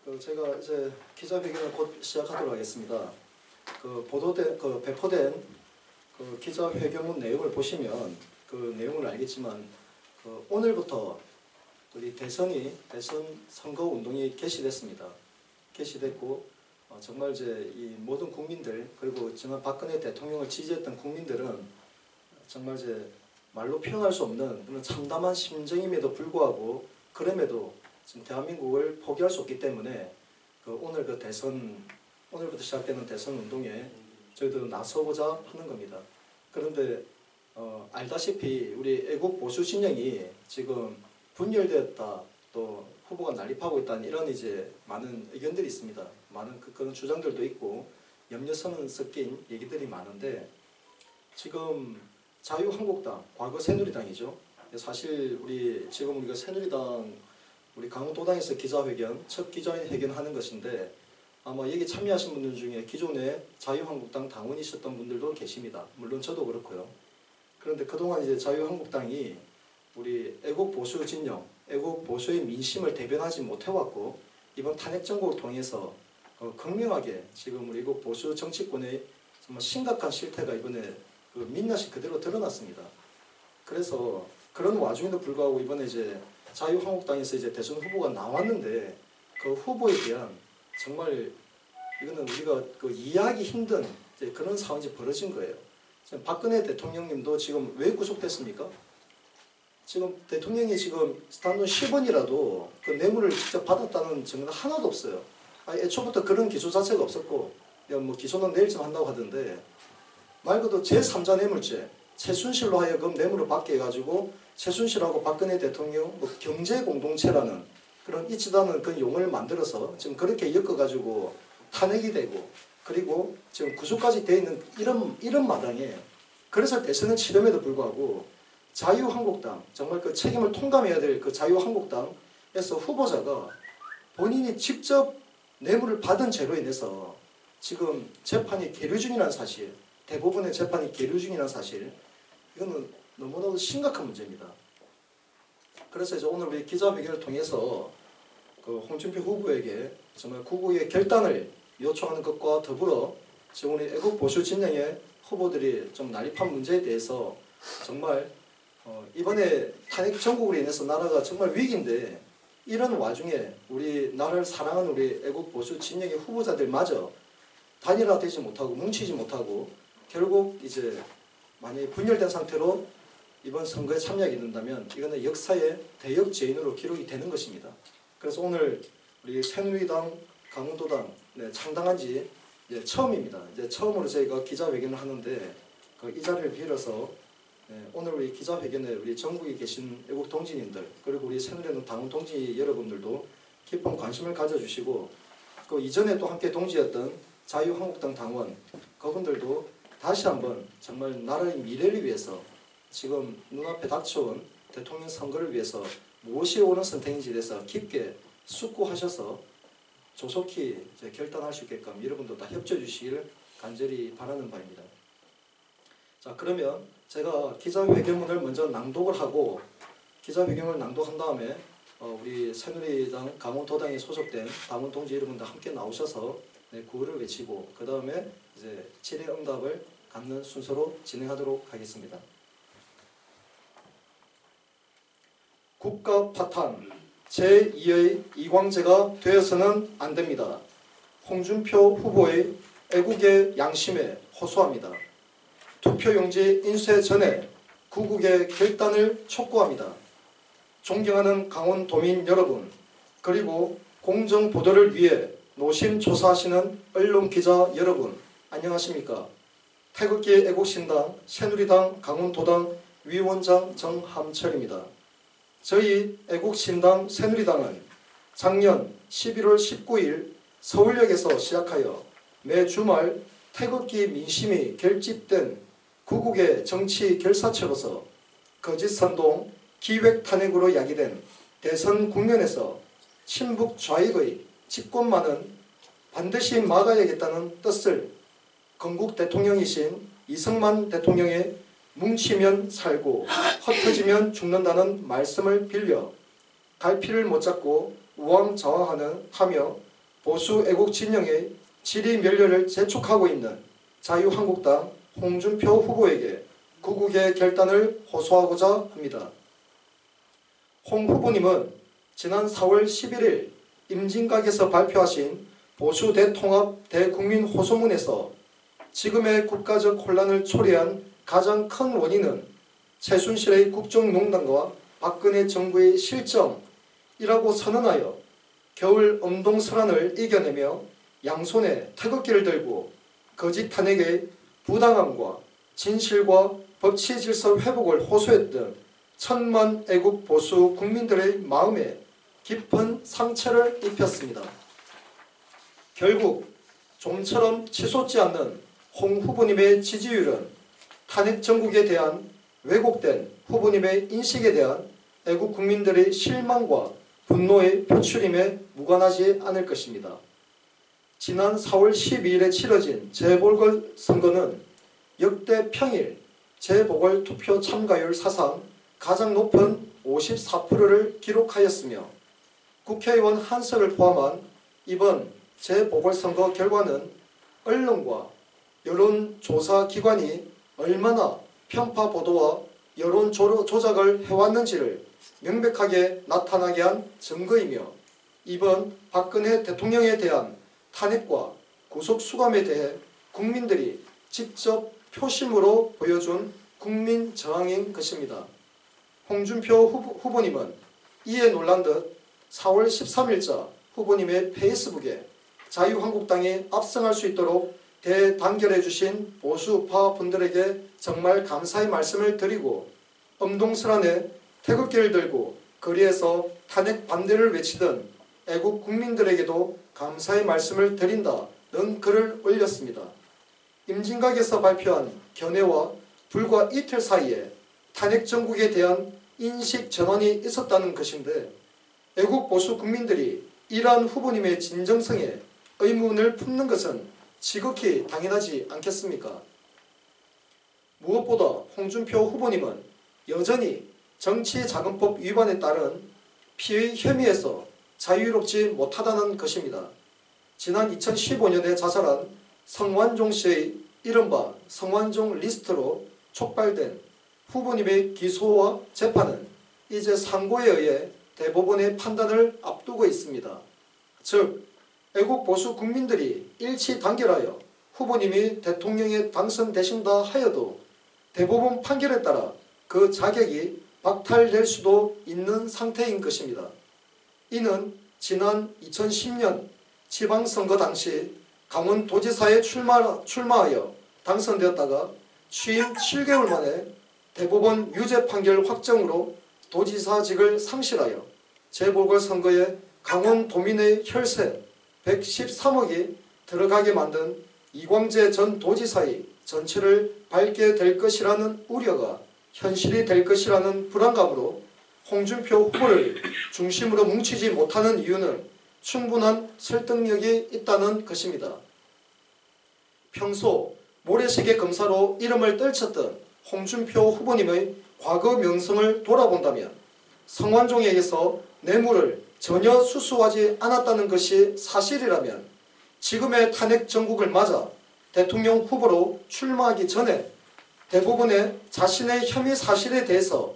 제가 이제 기자회견을 곧 시작하도록 하겠습니다. 배포된 기자회견문 내용을 보시면 그 내용을 알겠지만 오늘부터 우리 대선 선거 운동이 개시됐습니다. 개시됐고 정말 이제 이 모든 국민들 그리고 지난 박근혜 대통령을 지지했던 국민들은 정말 이제 말로 표현할 수 없는 그런 참담한 심정임에도 불구하고 그럼에도 지금 대한민국을 포기할 수 없기 때문에 오늘부터 시작되는 대선 운동에 저희도 나서고자 하는 겁니다. 그런데 알다시피 우리 애국 보수 진영이 지금 분열되었다, 또 후보가 난립하고 있다는 이런 이제 많은 의견들이 있습니다. 많은 그런 주장들도 있고 염려선은 섞인 얘기들이 많은데, 지금 자유한국당, 과거 새누리당이죠. 사실 우리가 새누리당 우리 강원도당에서 첫 기자회견 하는 것인데, 아마 여기 참여하신 분들 중에 기존에 자유한국당 당원이셨던 분들도 계십니다. 물론 저도 그렇고요. 그런데 그동안 이제 자유한국당이 우리 애국 보수 진영, 애국 보수의 민심을 대변하지 못해왔고, 이번 탄핵 정국을 통해서 극명하게 지금 우리 애국 보수 정치권의 정말 심각한 실태가 이번에 민낯이 그대로 드러났습니다. 그래서 그런 와중에도 불구하고 이번에 이제 자유한국당에서 이제 대선 후보가 나왔는데, 그 후보에 대한 정말 이거는 우리가 이해하기 힘든 그런 상황이 벌어진 거예요. 지금 박근혜 대통령님도 지금 왜 구속됐습니까? 지금 대통령이 지금 단돈 10원이라도 그 뇌물을 직접 받았다는 증거는 하나도 없어요. 애초부터 그런 기소 자체가 없었고, 뭐 기소는 내일쯤 한다고 하던데, 말 그대로 제3자 뇌물죄, 최순실로 하여금 뇌물을 받게 해가지고 최순실하고 박근혜 대통령 경제공동체라는 그런 있지도 않은 그 용어를 만들어서 지금 그렇게 엮어가지고 탄핵이 되고, 그리고 지금 구속까지 되어 있는 이런 마당에, 그래서 대선을 치름에도 불구하고 자유한국당, 정말 그 책임을 통감해야 될 그 자유한국당에서 후보자가 본인이 직접 뇌물을 받은 죄로 인해서 지금 재판이 계류 중이라는 사실, 대부분의 재판이 계류 중이라는 사실, 이거는 너무나도 심각한 문제입니다. 그래서 이제 오늘 우리 기자회견을 통해서 홍준표 후보에게 정말 구구의 결단을 요청하는 것과 더불어 지금 우리 애국 보수 진영의 후보들이 좀 난립한 문제에 대해서 정말 이번에 탄핵 정국으로 인해서 나라가 정말 위기인데, 이런 와중에 우리 나라를 사랑하는 우리 애국 보수 진영의 후보자들마저 단일화되지 못하고 뭉치지 못하고 결국 이제 만약에 분열된 상태로 이번 선거에 참여하게 된다면 이거는 역사의 대역죄인으로 기록이 되는 것입니다. 그래서 오늘 우리 새누리당, 강원도당 창당한 지 처음입니다. 이제 처음으로 저희가 기자회견을 하는데, 이 자리를 빌어서 오늘 우리 기자회견에 우리 전국에 계신 애국 동지님들, 그리고 우리 새누리당 당원 동지 여러분들도 깊은 관심을 가져주시고, 그 이전에 또 함께 동지였던 자유한국당 당원 그분들도 다시 한번 정말 나라의 미래를 위해서, 지금 눈앞에 닥쳐온 대통령 선거를 위해서 무엇이 옳은 선택인지에 대해서 깊게 숙고하셔서 조속히 결단할 수 있게끔 여러분도 다 협조해 주시길 간절히 바라는 바입니다. 자, 그러면 제가 기자회견문을 먼저 낭독을 하고, 기자회견을 낭독한 다음에 우리 새누리당, 강원도당에 소속된 당원 동지 여러분들 함께 나오셔서 구호를 외치고, 그 다음에 이제 질의응답을 갖는 순서로 진행하도록 하겠습니다. 국가 파탄 제2의 이광재가 되어서는 안 됩니다. 홍준표 후보의 애국의 양심에 호소합니다. 투표용지 인쇄 전에 구국의 결단을 촉구합니다. 존경하는 강원도민 여러분, 그리고 공정보도를 위해 노심초사하시는 언론기자 여러분, 안녕하십니까? 태극기 애국신당 새누리당 강원도당 위원장 정함철입니다. 저희 애국신당 새누리당은 작년 11월 19일 서울역에서 시작하여 매 주말 태극기 민심이 결집된 구국의 정치 결사체로서 거짓선동, 기획탄핵으로 야기된 대선 국면에서 친북 좌익의 집권만은 반드시 막아야겠다는 뜻을 건국 대통령이신 이승만 대통령의 뭉치면 살고 흩어지면 죽는다는 말씀을 빌려 갈피를 못 잡고 우왕좌왕하며 보수 애국 진영의 지리멸렬을 재촉하고 있는 자유한국당 홍준표 후보에게 구국의 결단을 호소하고자 합니다. 홍 후보님은 지난 4월 11일 임진각에서 발표하신 보수 대통합 대국민 호소문에서 지금의 국가적 혼란을 초래한 가장 큰 원인은 최순실의 국정농단과 박근혜 정부의 실정이라고 선언하여 겨울 엄동설안을 이겨내며 양손에 태극기를 들고 거짓 탄핵의 부당함과 진실과 법치 질서 회복을 호소했던 천만 애국 보수 국민들의 마음에 깊은 상처를 입혔습니다. 결국 좀처럼 치솟지 않는 홍 후보님의 지지율은 탄핵 정국에 대한 왜곡된 후보님의 인식에 대한 애국 국민들의 실망과 분노의 표출임에 무관하지 않을 것입니다. 지난 4월 12일에 치러진 재보궐선거는 역대 평일 재보궐투표 참가율 사상 가장 높은 54%를 기록하였으며 국회의원 한석을 포함한 이번 재보궐선거 결과는 언론과 여론조사기관이 얼마나 편파 보도와 여론 조작을 해왔는지를 명백하게 나타나게 한 증거이며 이번 박근혜 대통령에 대한 탄핵과 구속수감에 대해 국민들이 직접 표심으로 보여준 국민 저항인 것입니다. 홍준표 후보님은 이에 놀란 듯 4월 13일자 후보님의 페이스북에 자유한국당이 압승할 수 있도록 대단결해 주신 보수파 분들에게 정말 감사의 말씀을 드리고 엄동설안에 태극기를 들고 거리에서 탄핵 반대를 외치던 애국 국민들에게도 감사의 말씀을 드린다는 글을 올렸습니다. 임진각에서 발표한 견해와 불과 이틀 사이에 탄핵 정국에 대한 인식 전환이 있었다는 것인데 애국 보수 국민들이 이러한 후보님의 진정성에 의문을 품는 것은 지극히 당연하지 않겠습니까? 무엇보다 홍준표 후보님은 여전히 정치자금법 위반에 따른 피의 혐의에서 자유롭지 못하다는 것입니다. 지난 2015년에 자살한 성완종 씨의 이른바 성완종 리스트로 촉발된 후보님의 기소와 재판은 이제 상고에 의해 대법원의 판단을 앞두고 있습니다. 즉 애국 보수 국민들이 일치 단결하여 후보님이 대통령에 당선되신다 하여도 대법원 판결에 따라 그 자격이 박탈될 수도 있는 상태인 것입니다. 이는 지난 2010년 지방선거 당시 강원도지사에 출마하여 당선되었다가 취임 7개월 만에 대법원 유죄 판결 확정으로 도지사직을 상실하여 재보궐선거에 강원도민의 혈세 113억이 들어가게 만든 이광재 전 도지사의 전체를 밟게 될 것이라는 우려가 현실이 될 것이라는 불안감으로 홍준표 후보를 중심으로 뭉치지 못하는 이유는 충분한 설득력이 있다는 것입니다. 평소 모래시계 검사로 이름을 떨쳤던 홍준표 후보님의 과거 명성을 돌아본다면 성완종에게서 뇌물을 전혀 수수하지 않았다는 것이 사실이라면 지금의 탄핵 정국을 맞아 대통령 후보로 출마하기 전에 대법원에 자신의 혐의 사실에 대해서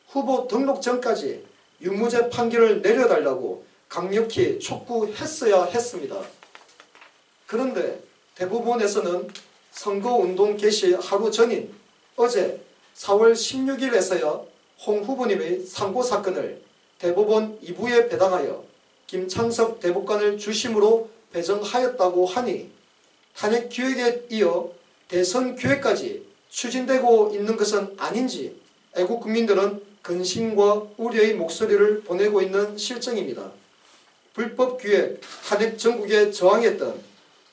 후보 등록 전까지 유무죄 판결을 내려달라고 강력히 촉구했어야 했습니다. 그런데 대법원에서는 선거운동 개시 하루 전인 어제 4월 16일에서야 홍 후보님의 상고사건을 대법원 2부에 배당하여 김창석 대법관을 주심으로 배정하였다고 하니 탄핵 기획에 이어 대선 기획까지 추진되고 있는 것은 아닌지 애국 국민들은 근심과 우려의 목소리를 보내고 있는 실정입니다. 불법 기획 탄핵 정국에 저항했던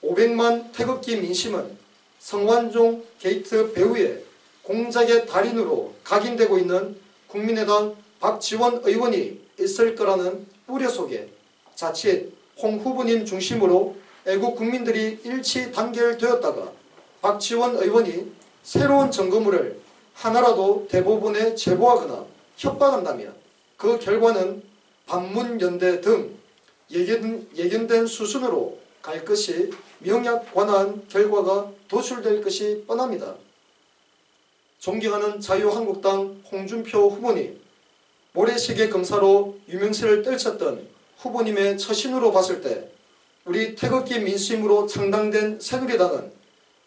500만 태극기 민심은 성완종 게이트 배후에 공작의 달인으로 각인되고 있는 국민의당 박지원 의원이 있을 거라는 우려 속에 자칫 홍 후보님 중심으로 애국 국민들이 일치 단결되었다가 박지원 의원이 새로운 증거물을 하나라도 대법원에 제보하거나 협박한다면 그 결과는 반문연대 등 예견된 수순으로 갈 것이 명약 관한 결과가 도출될 것이 뻔합니다. 존경하는 자유한국당 홍준표 후보님, 모래시계 검사로 유명세를 떨쳤던 후보님의 처신으로 봤을 때 우리 태극기 민심으로 창당된 새누리당은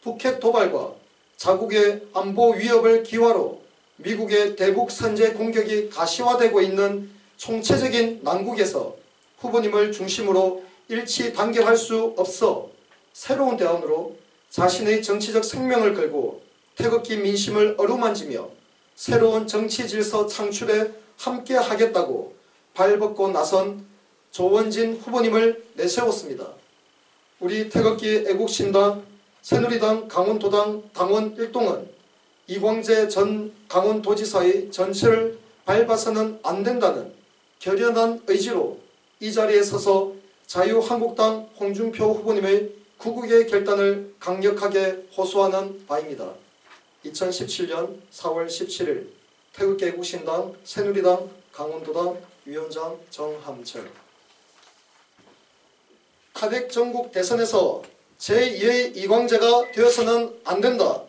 북핵 도발과 자국의 안보 위협을 기화로 미국의 대북 선제 공격이 가시화되고 있는 총체적인 난국에서 후보님을 중심으로 일치 단결할 수 없어 새로운 대안으로 자신의 정치적 생명을 걸고 태극기 민심을 어루만지며 새로운 정치 질서 창출에 함께 하겠다고 발벗고 나선 조원진 후보님을 내세웠습니다. 우리 태극기 애국신당 새누리당 강원도당 당원 일동은 이광재 전 강원도지사의 전철을 밟아서는 안 된다는 결연한 의지로 이 자리에 서서 자유한국당 홍준표 후보님의 구국의 결단을 강력하게 호소하는 바입니다. 2017년 4월 17일 태극기 애국신당 새누리당 강원도당 위원장 정함철. 탄핵 전국 대선에서 제2의 이광재가 되어서는 안 된다.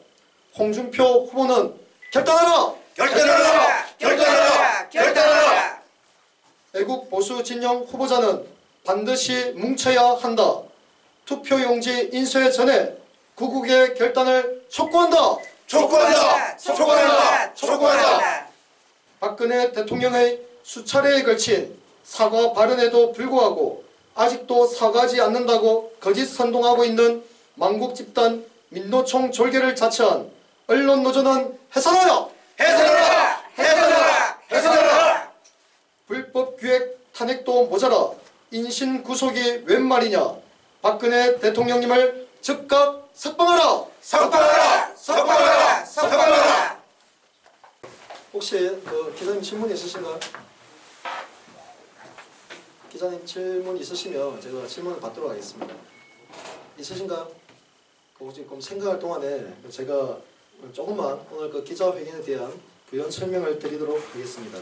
홍준표 후보는 결단하라! 결단하라! 결단하라! 결단하라! 애국 보수 진영 후보자는 반드시 뭉쳐야 한다. 투표용지 인쇄 전에 구국의 결단을 촉구한다. 촉구한다! 촉구한다! 촉구한다! 박근혜 대통령의 수차례에 걸친 사과 발언에도 불구하고 아직도 사과하지 않는다고 거짓 선동하고 있는 만국 집단 민노총 졸개를 자처한 언론노조는 해산하라! 해산하라! 해산하라! 해산하라! 불법 기획 탄핵도 모자라 인신 구속이 웬 말이냐. 박근혜 대통령님을 즉각 석방하라! 석방하라! 석방하라! 석방하라! 혹시 기자님 질문 있으신가요? 기자님 질문 있으시면 제가 질문을 받도록 하겠습니다. 있으신가요? 혹시 그럼 생각할 동안에 제가 조금만 오늘 기자회견에 대한 부연 설명을 드리도록 하겠습니다.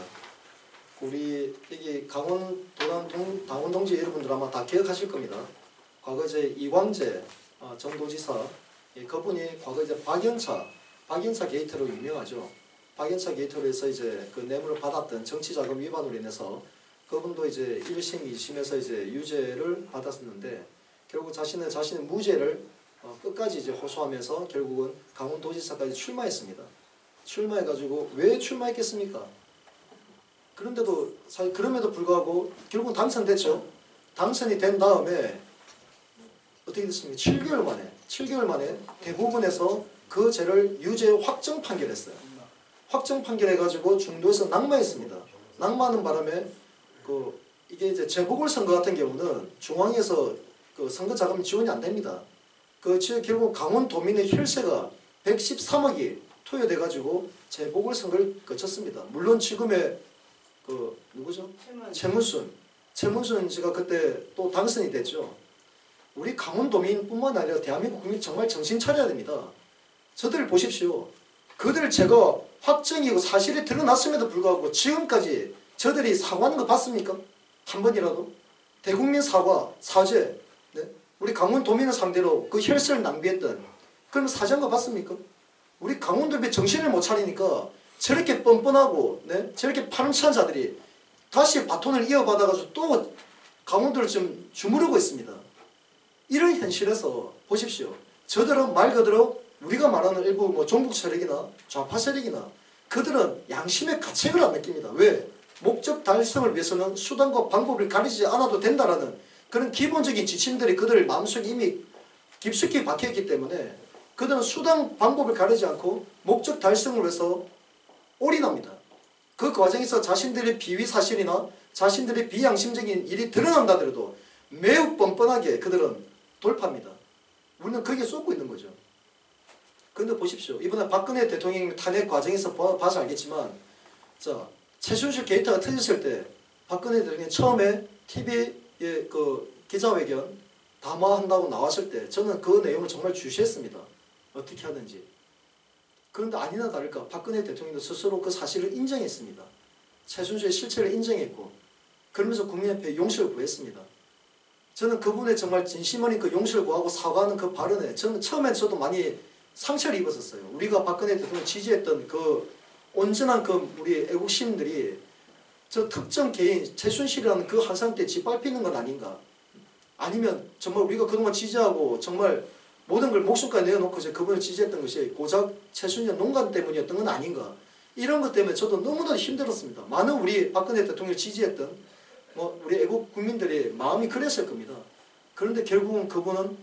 우리 여기 강원도당 당원 동지 여러분들 아마 다 기억하실 겁니다. 과거 이제 이광재 전 도지사, 그분이 과거 이제 박연차 게이트로 유명하죠. 박연차 게이트로 해서 이제 그 뇌물을 받았던 정치자금 위반으로 인해서 그분도 이제 1심, 2심에서 이제 유죄를 받았었는데 결국 자신의 무죄를 끝까지 이제 호소하면서 결국은 강원도지사까지 출마했습니다. 출마해가지고 왜 출마했겠습니까? 그런데도 사실 그럼에도 불구하고 결국은 당선됐죠. 당선이 된 다음에 어떻게 됐습니까? 7개월 만에 대법원에서 그 죄를 유죄 확정 판결했어요. 확정 판결해가지고 중도에서 낙마했습니다. 낙마하는 바람에 이게 이제 재보궐선거 같은 경우는 중앙에서 선거 자금 지원이 안 됩니다. 결국 강원도민의 혈세가 113억이 투여돼가지고 재보궐선거를 거쳤습니다. 물론 지금의 누구죠? 최문순 씨가 그때 또 당선이 됐죠. 우리 강원도민뿐만 아니라 대한민국 국민 정말 정신 차려야 됩니다. 저들 보십시오. 그들 제거 확정이고 사실이 드러났음에도 불구하고 지금까지 저들이 사과하는 거 봤습니까? 한 번이라도? 대국민 사죄. 네? 우리 강원도민을 상대로 그 혈세를 낭비했던 그런 사죄한 거 봤습니까? 우리 강원도민이 정신을 못 차리니까 저렇게 뻔뻔하고 네? 저렇게 파렴치한 자들이 다시 바톤을 이어받아가지고 또 강원도를 좀 주무르고 있습니다. 이런 현실에서 보십시오. 저들은 말 그대로 우리가 말하는 일부 종북 세력이나 좌파 세력이나 그들은 양심의 가책을 안 느낍니다. 왜? 목적 달성을 위해서는 수단과 방법을 가리지 않아도 된다라는 그런 기본적인 지침들이 그들 마음속에 이미 깊숙이 박혀있기 때문에 그들은 수단 방법을 가리지 않고 목적 달성을 위해서 올인합니다. 그 과정에서 자신들의 비위 사실이나 자신들의 비양심적인 일이 드러난다 하더라도 매우 뻔뻔하게 그들은 돌파합니다. 우리는 거기에 쏟고 있는 거죠. 그런데 보십시오. 이번에 박근혜 대통령이 탄핵 과정에서 봐서 알겠지만 최순실 게이트가 터졌을 때 박근혜 대통령이 처음에 TV에 기자회견 담화한다고 나왔을 때 저는 그 내용을 정말 주시했습니다. 어떻게 하든지. 그런데 아니나 다를까 박근혜 대통령도 스스로 그 사실을 인정했습니다. 최순실의 실체를 인정했고 그러면서 국민 앞에 용서를 구했습니다. 저는 그분의 정말 진심 어린 그 용서를 구하고 사과하는 그 발언에 저는 처음엔 저도 많이 상처를 입었었어요. 우리가 박근혜 대통령 지지했던 그 온전한 그 우리 애국 시민들이 저 특정 개인 최순실이라는 그 한 사람 때 짓밟히는 건 아닌가? 아니면 정말 우리가 그동안 지지하고 정말 모든 걸 목숨까지 내어놓고 이제 그분을 지지했던 것이 고작 최순실 농간 때문이었던 건 아닌가? 이런 것 때문에 저도 너무나 힘들었습니다. 많은 우리 박근혜 대통령을 지지했던 우리 애국 국민들의 마음이 그랬을 겁니다. 그런데 결국은 그분은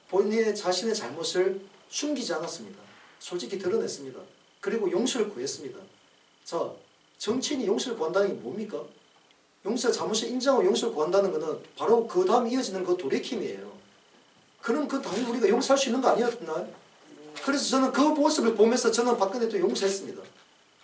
본인의 자신의 잘못을 숨기지 않았습니다. 솔직히 드러냈습니다. 그리고 용서를 구했습니다. 자, 정치인이 용서를 구한다는 게 뭡니까? 잘못을 인정하고 용서를 구한다는 것은 바로 그 다음 이어지는 그 돌이킴이에요. 그럼 그 당연히 우리가 용서할 수 있는 거 아니었나요? 그래서 저는 그 모습을 보면서 저는 박근혜 대통령 용서했습니다.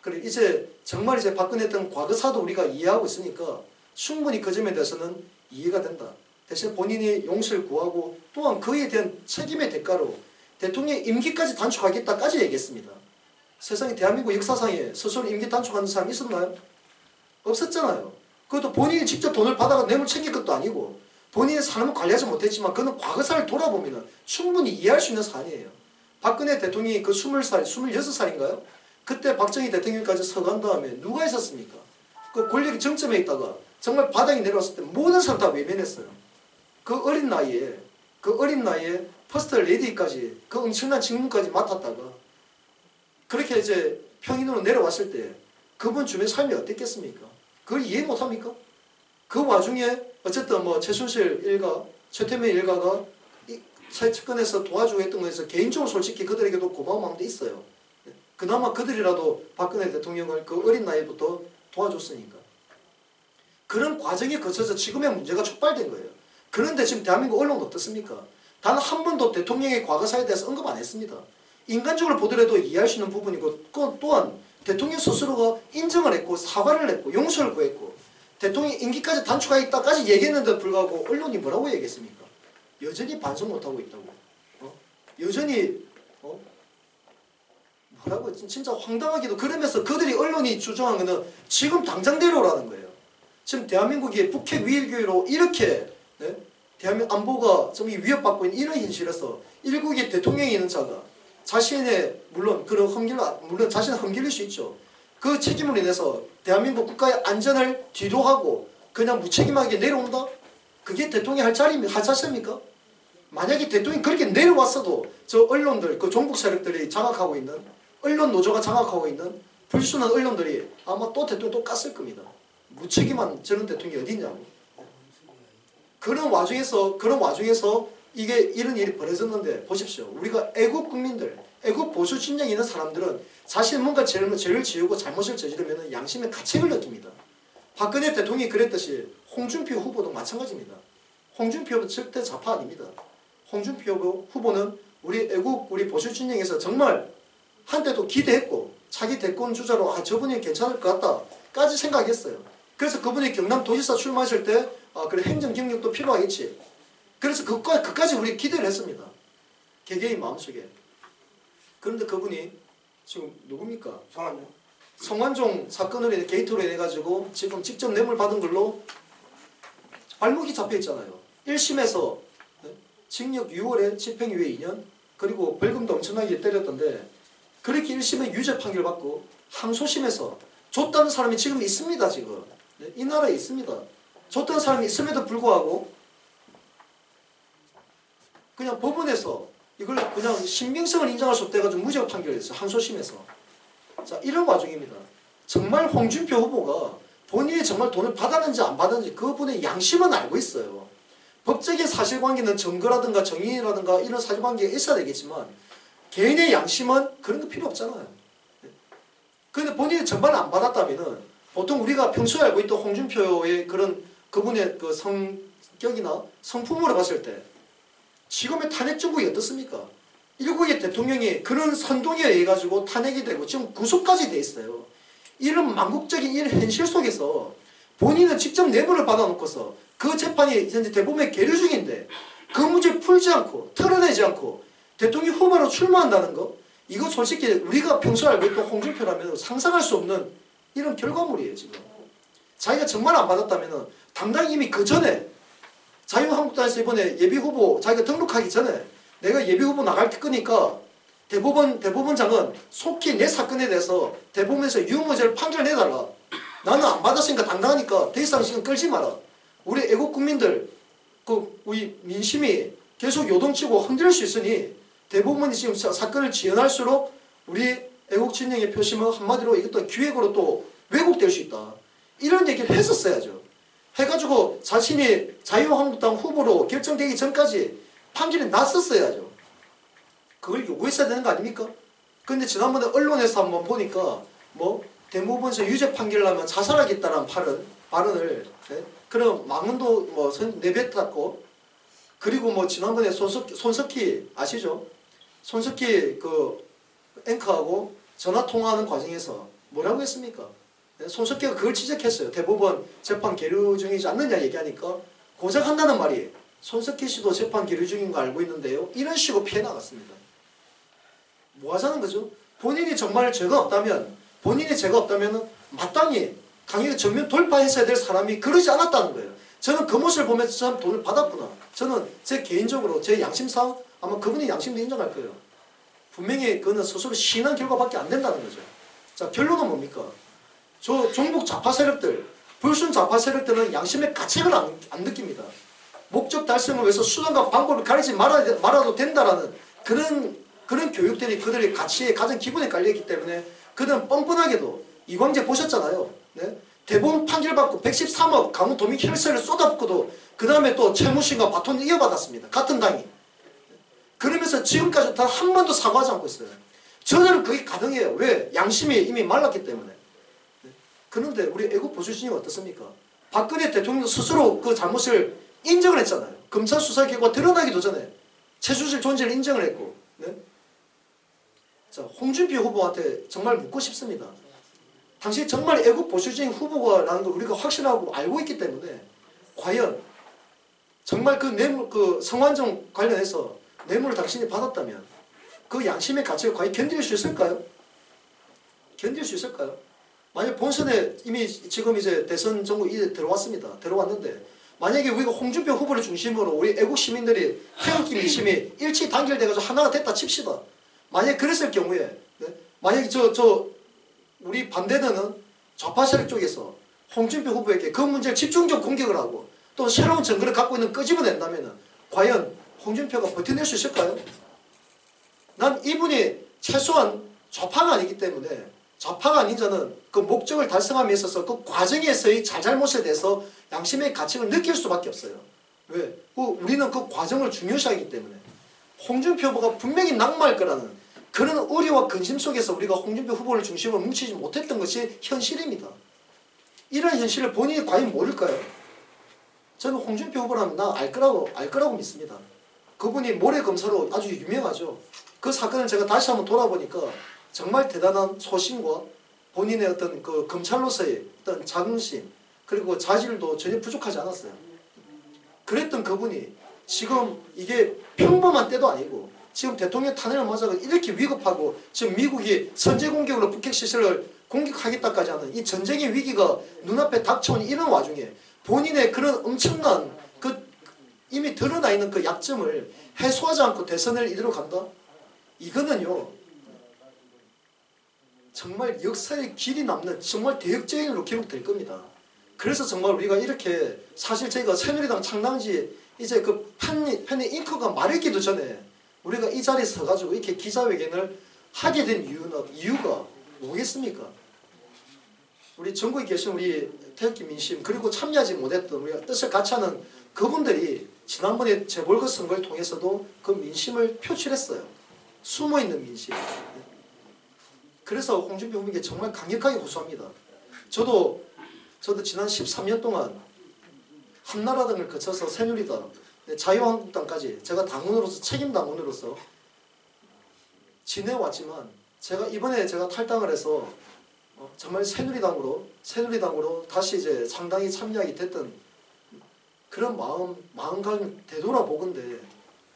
그래 이제 정말 이제 박근혜 대통령 과거사도 우리가 이해하고 있으니까 충분히 그 점에 대해서는 이해가 된다. 대신 본인이 용서를 구하고 또한 그에 대한 책임의 대가로 대통령의 임기까지 단축하겠다까지 얘기했습니다. 세상에 대한민국 역사상에 스스로 임기 단축하는 사람이 있었나요? 없었잖아요. 그것도 본인이 직접 돈을 받아가 뇌물 챙길 것도 아니고 본인의 삶을 관리하지 못했지만 그는 과거사를 돌아보면 충분히 이해할 수 있는 사안이에요. 박근혜 대통령이 그 20살, 26살인가요? 그때 박정희 대통령까지 서간 다음에 누가 있었습니까? 그 권력의 정점에 있다가 정말 바닥에 내려왔을 때 모든 사람 다 외면했어요. 그 어린 나이에 퍼스트 레디까지 그 엄청난 직무까지 맡았다가 그렇게 이제 평인으로 내려왔을 때 그분 주변 삶이 어땠겠습니까? 그걸 이해 못합니까? 그 와중에 어쨌든 최순실 일가, 최태민 일가가 이 사건에서 도와주고 했던 거에서 개인적으로 솔직히 그들에게도 고마운 마음도 있어요. 그나마 그들이라도 박근혜 대통령을 그 어린 나이부터 도와줬으니까. 그런 과정에 거쳐서 지금의 문제가 촉발된 거예요. 그런데 지금 대한민국 언론은 어떻습니까? 단 한 번도 대통령의 과거사에 대해서 언급 안 했습니다. 인간적으로 보더라도 이해할 수 있는 부분이고 또한 대통령 스스로가 인정을 했고 사과를 했고 용서를 구했고 대통령 임기까지 단축하겠다까지 얘기했는데도 불구하고 언론이 뭐라고 얘기했습니까? 여전히 반성 못하고 있다고. 여전히 뭐라고 진짜 황당하게도 그러면서 그들이 언론이 주장한 것은 지금 당장 내려오라는 거예요. 지금 대한민국이 북핵 위일교회로 이렇게 대한민국 안보가 좀 위협받고 있는 이런 현실에서 일국의 대통령이 있는 자가 자신의 물론 자신을 흠길릴 수 있죠. 그 책임으로 인해서 대한민국 국가의 안전을 뒤로하고 그냥 무책임하게 내려온다? 그게 대통령이 할 자세입니까? 만약에 대통령이 그렇게 내려왔어도 저 언론들, 그 종북 세력들이 장악하고 있는 언론 노조가 장악하고 있는 불순한 언론들이 아마 또 대통령 또 깠을 겁니다. 무책임한 저런 대통령이 어디 있냐고. 그런 와중에서 이게 이런 일이 벌어졌는데 보십시오. 우리가 애국 국민들, 애국 보수 진영이 있는 사람들은 자신 뭔가 죄를 지우고 잘못을 저지르면 양심의 가책을 느낍니다. 박근혜 대통령이 그랬듯이 홍준표 후보도 마찬가지입니다. 홍준표 후보 절대 좌파 아닙니다. 홍준표 후보는 우리 애국 우리 보수 진영에서 정말 한때도 기대했고 자기 대권 주자로 저분이 괜찮을 것 같다까지 생각했어요. 그래서 그분이 경남도지사 출마하실 때 그래 행정 경력도 필요하겠지. 그래서 그까지 우리 기대를 했습니다. 개개인 마음속에. 그런데 그분이 지금 누굽니까? 성완종 사건으로 인해 게이트로 인해 가지고 지금 직접 뇌물 받은 걸로 발목이 잡혀 있잖아요. 1심에서 징역 6월에 집행유예 2년 그리고 벌금도 엄청나게 때렸던데 그렇게 1심에 유죄 판결 받고 항소심에서 줬다는 사람이 지금 있습니다. 지금 이 나라에 있습니다. 줬다는 사람이 있음에도 불구하고 그냥 법원에서 이걸 그냥 신빙성을 인정할 수 없대가지고 무죄 판결했어요. 항소심에서. 자, 이런 와중입니다. 정말 홍준표 후보가 본인이 정말 돈을 받았는지 안 받았는지 그분의 양심은 알고 있어요. 법적인 사실관계는 증거라든가 정인이라든가 이런 사실관계가 있어야 되겠지만 개인의 양심은 그런 거 필요 없잖아요. 그런데 본인이 정말 안 받았다면은 보통 우리가 평소에 알고 있던 홍준표의 그분의 그 성격이나 성품으로 봤을 때 지금의 탄핵 정국이 어떻습니까? 일국의 대통령이 그런 선동에 의해 가지고 탄핵이 되고 지금 구속까지 돼 있어요. 이런 망국적인 이런 현실 속에서 본인은 직접 뇌물을 받아놓고서 그 재판이 현재 대법원에 계류 중인데 그 문제 풀지 않고 털어내지 않고 대통령 후보로 출마한다는 거 이거 솔직히 우리가 평소에 알고 있던 홍준표라면 상상할 수 없는 이런 결과물이에요. 지금 자기가 정말 안 받았다면 당당히 이미 그 전에 자유한국당에서 이번에 예비후보 자기가 등록하기 전에 내가 예비후보 나갈 거니까 대법원장은 속히 내 사건에 대해서 대법원에서 유무죄를 판결내달라. 나는 안 받았으니까 당당하니까 더 이상 시간 끌지 마라. 우리 애국 국민들 우리 민심이 계속 요동치고 흔들릴 수 있으니 대법원이 지금 사건을 지연할수록 우리 애국 진영의 표심은 한마디로 이것도 기획으로 또 왜곡될 수 있다. 이런 얘기를 했었어야죠. 해가지고 자신이 자유한국당 후보로 결정되기 전까지 판결이 났었어야죠. 그걸 요구했어야 되는 거 아닙니까? 근데 지난번에 언론에서 한번 보니까 뭐 대법원에서 유죄 판결을 하면 자살하겠다는 발언을 그런 망언도 뭐 내뱉었고, 그리고 뭐 지난번에 손석희 아시죠? 손석희 그 앵커하고 전화 통화하는 과정에서 뭐라고 했습니까? 손석희가 그걸 지적했어요. 대법원 재판 계류 중이지 않느냐 얘기하니까 고작 한다는 말이 손석희 씨도 재판 계류 중인 거 알고 있는데요. 이런 식으로 피해 나갔습니다. 뭐 하자는 거죠? 본인이 정말 죄가 없다면 마땅히 강력히 전면 돌파했어야 될 사람이 그러지 않았다는 거예요. 저는 그 모습을 보면서 참 돈을 받았구나. 저는 제 개인적으로 제 양심상 아마 그분이 양심도 인정할 거예요. 분명히 그거는 스스로 시인한 결과밖에 안 된다는 거죠. 자, 결론은 뭡니까? 저 종북 좌파 세력들, 불순 좌파 세력들은 양심의 가책을 안 느낍니다. 목적 달성을 위해서 수단과 방법을 가리지 말아도 된다라는 그런 교육들이 그들의 가치에 가장 기본에 깔려있기 때문에 그들은 뻔뻔하게도 이광재 보셨잖아요. 네? 대법원 판결받고 113억 강원도민 혈세를 쏟아붓고도 그 다음에 또 최무신과 바톤을 이어받았습니다. 같은 당이. 그러면서 지금까지 단 한 번도 사과하지 않고 있어요. 저는 그게 가능해요. 왜? 양심이 이미 말랐기 때문에. 그런데 우리 애국 보수진이 어떻습니까? 박근혜 대통령도 스스로 그 잘못을 인정을 했잖아요. 검찰 수사 결과 드러나기도 전에 최순실 존재를 인정을 했고. 네? 자, 홍준표 후보한테 정말 묻고 싶습니다. 당신이 정말 애국 보수진 후보가라는 걸 우리가 확실하고 알고 있기 때문에 과연 정말 그 성완종 관련해서 뇌물을 당신이 받았다면 그 양심의 가치를 과연 견딜 수 있을까요? 견딜 수 있을까요? 만약 본선에 이미 지금 이제 대선 전국 이제 들어왔는데 만약에 우리가 홍준표 후보를 중심으로 우리 애국 시민들이 태극기 민심이 일치 단결돼가지고 하나가 됐다 칩시다. 만약 그랬을 경우에 만약에 우리 반대는 좌파 세력 쪽에서 홍준표 후보에게 그 문제를 집중적 공격을 하고 또 새로운 증거를 갖고 있는 끄집어낸다면 과연 홍준표가 버텨낼 수 있을까요? 난 이분이 최소한 좌파가 아니기 때문에 좌파가 아닌 자는 그 목적을 달성함에 있어서 그 과정에서의 잘잘못에 대해서 양심의 가책을 느낄 수밖에 없어요. 왜? 우리는 그 과정을 중요시하기 때문에 홍준표 후보가 분명히 낙마할 거라는 그런 우려와 근심 속에서 우리가 홍준표 후보를 중심으로 뭉치지 못했던 것이 현실입니다. 이런 현실을 본인이 과연 모를까요? 저는 홍준표 후보라면 나 알 거라고 믿습니다. 그분이 모래검사로 아주 유명하죠. 그 사건을 제가 다시 한번 돌아보니까 정말 대단한 소신과 본인의 어떤 그 검찰로서의 어떤 자긍심 그리고 자질도 전혀 부족하지 않았어요. 그랬던 그분이 지금 이게 평범한 때도 아니고 지금 대통령 탄핵을 맞아서 이렇게 위급하고 지금 미국이 선제 공격으로 북핵 시설을 공격하겠다까지 하는 이 전쟁의 위기가 눈앞에 닥쳐온 이런 와중에 본인의 그런 엄청난 이미 드러나 있는 그 약점을 해소하지 않고 대선을 이대로 간다? 이거는요 정말 역사의 길이 남는 정말 대역죄인으로 기록될 겁니다. 그래서 정말 우리가 이렇게 사실 저희가 새누리당 창당지 이제 그 펜의 잉크가 마르기도 전에 우리가 이 자리에 서가지고 이렇게 기자회견을 하게 된 이유가 뭐겠습니까? 우리 전국에 계신 우리 태극기 민심 그리고 참여하지 못했던 우리가 뜻을 같이 하는 그분들이 지난번에 재벌거 선거를 통해서도 그 민심을 표출했어요. 숨어있는 민심. 그래서 홍준표 후보에게 정말 강력하게 호소합니다. 저도 지난 13년 동안 한나라 등을 거쳐서 새누리당, 자유한국당까지 제가 당원으로서 책임당원으로서 지내왔지만 이번에 제가 탈당을 해서 정말 새누리당으로 다시 이제 상당히 참여하게 됐던 그런 마음가짐 되돌아보건대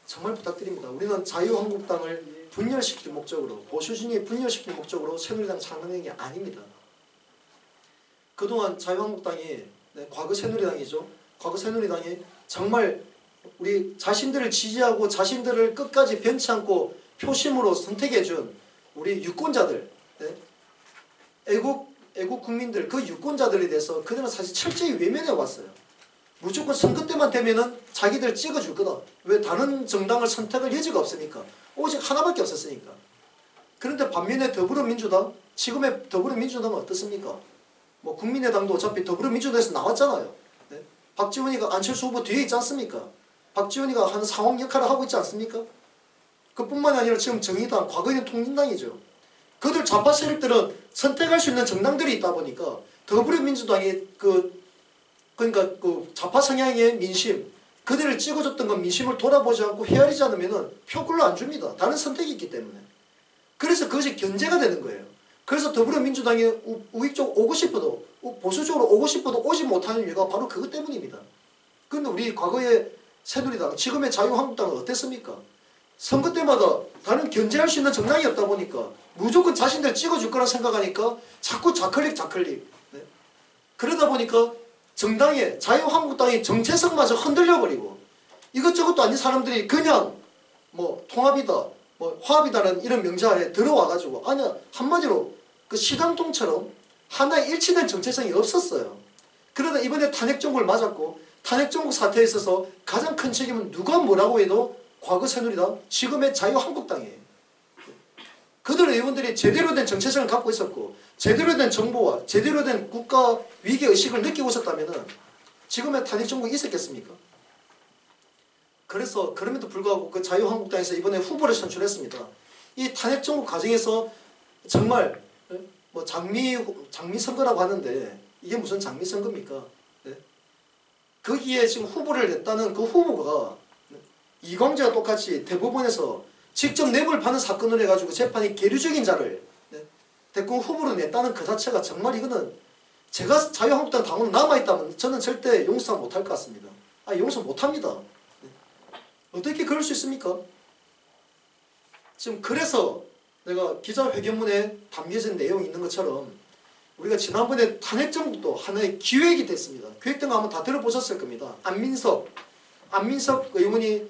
정말 부탁드립니다. 우리는 자유한국당을 분열시킬 목적으로 보수진영에 분열시킬 목적으로 새누리당 창당한 게 아닙니다. 그동안 자유한국당이 과거 새누리당이죠. 과거 새누리당이 정말 우리 자신들을 지지하고 자신들을 끝까지 변치 않고 표심으로 선택해준 우리 유권자들, 네? 애국 국민들, 그 유권자들에 대해서 그들은 사실 철저히 외면해 왔어요. 무조건 선거 때만 되면은 자기들 찍어줄 거다. 왜 다른 정당을 선택할 여지가 없으니까. 오직 하나밖에 없었으니까. 그런데 반면에 더불어민주당, 지금의 더불어민주당은 어떻습니까? 뭐 국민의당도 어차피 더불어민주당에서 나왔잖아요. 네? 박지원이가 안철수 후보 뒤에 있지 않습니까? 박지원이가 하는 상황 역할을 하고 있지 않습니까? 그뿐만 아니라 지금 정의당, 과거에는 통진당이죠. 그들 좌파 세력들은 선택할 수 있는 정당들이 있다 보니까 더불어민주당이 그러니까 그 좌파 성향의 민심, 그들을 찍어줬던 건 민심을 돌아보지 않고 헤아리지 않으면 표굴로 안 줍니다. 다른 선택이 있기 때문에. 그래서 그것이 견제가 되는 거예요. 그래서 더불어민주당이 우익 쪽 오고 싶어도, 보수 쪽으로 오고 싶어도 오지 못하는 이유가 바로 그것 때문입니다. 그런데 우리 과거의 새누리당, 지금의 자유한국당은 어땠습니까? 선거 때마다 다른 견제할 수 있는 정당이 없다 보니까 무조건 자신들 찍어줄 거라 생각하니까 자꾸 좌클릭. 네? 그러다 보니까 정당의 자유한국당의 정체성마저 흔들려버리고 이것저것도 아닌 사람들이 그냥 뭐 통합이다, 뭐 화합이다라는 이런 명제하에 들어와가지고 아니야 한마디로 그 시장통처럼 하나의 일치된 정체성이 없었어요. 그러다 이번에 탄핵정국을 맞았고 탄핵정국 사태에 있어서 가장 큰 책임은 누가 뭐라고 해도 과거 새누리당, 지금의 자유한국당이에요. 그들 의원들이 제대로 된 정체성을 갖고 있었고 제대로 된 정보와 제대로 된 국가 위기의식을 느끼고 있었다면 지금의 탄핵정국이 있었겠습니까? 그래서 그럼에도 불구하고 그 자유한국당에서 이번에 후보를 선출했습니다. 이 탄핵정국 과정에서 정말 뭐 장미 선거라고 하는데 이게 무슨 장미 선거입니까? 네? 거기에 지금 후보를 냈다는 그 후보가 이광재와 똑같이 대법원에서 직접 뇌물 받는 사건을 해가지고 재판이 계류적인 자를 대권 후보로 냈다는 그 자체가 정말 이거는 제가 자유한국당 당원으로 남아있다면 저는 절대 용서 못할 것 같습니다. 용서 못합니다. 어떻게 그럴 수 있습니까? 지금 그래서 내가 기자회견문에 담겨진 내용이 있는 것처럼 우리가 지난번에 탄핵정국도 하나의 기획이 됐습니다. 기획된 거 한번 다 들어보셨을 겁니다. 안민석 의원이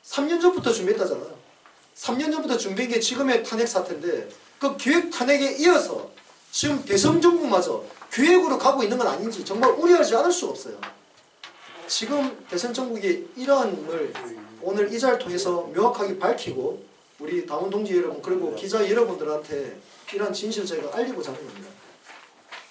3년 전부터 준비했다잖아요. 3년 전부터 준비한 게 지금의 탄핵 사태인데 그 기획 탄핵에 이어서 지금 대선 정국마저 기획으로 가고 있는 건 아닌지 정말 우려하지 않을 수가 없어요. 지금 대선 정국이 이러한을 오늘 이 자리를 통해서 명확하게 밝히고 우리 당원 동지 여러분 그리고 기자 여러분들한테 이러한 진실을 저희가 알리고자 하는 겁니다.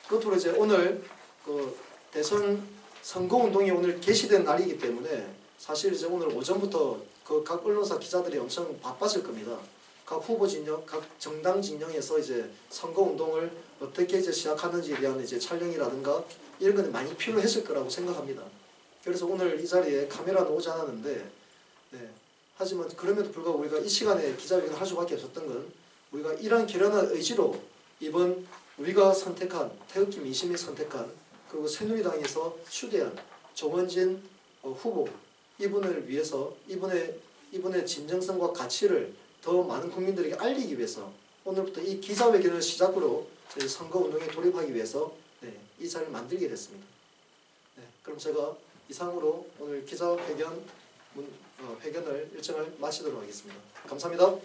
끝으로 이제 오늘 그 대선 선거운동이 오늘 개시된 날이기 때문에 사실 이제 오늘 오전부터 그 각 언론사 기자들이 엄청 바빴을 겁니다. 각 후보 진영, 각 정당 진영에서 이제 선거운동을 어떻게 이제 시작하는지에 대한 이제 촬영이라든가 이런 건 많이 필요했을 거라고 생각합니다. 그래서 오늘 이 자리에 카메라는 오지 않았는데, 네. 하지만 그럼에도 불구하고 우리가 이 시간에 기자회견을 할 수밖에 없었던 건 우리가 이러한 결연한 의지로 이번 우리가 선택한 태극기 민심이 선택한 그리고 새누리당에서 추대한 조원진 후보 이분을 위해서 이분의 진정성과 가치를 더 많은 국민들에게 알리기 위해서 오늘부터 이 기자회견을 시작으로 저희 선거운동에 돌입하기 위해서 이 자리를 만들게 됐습니다. 그럼 제가 이상으로 오늘 기자회견 회견을 일정을 마치도록 하겠습니다. 감사합니다.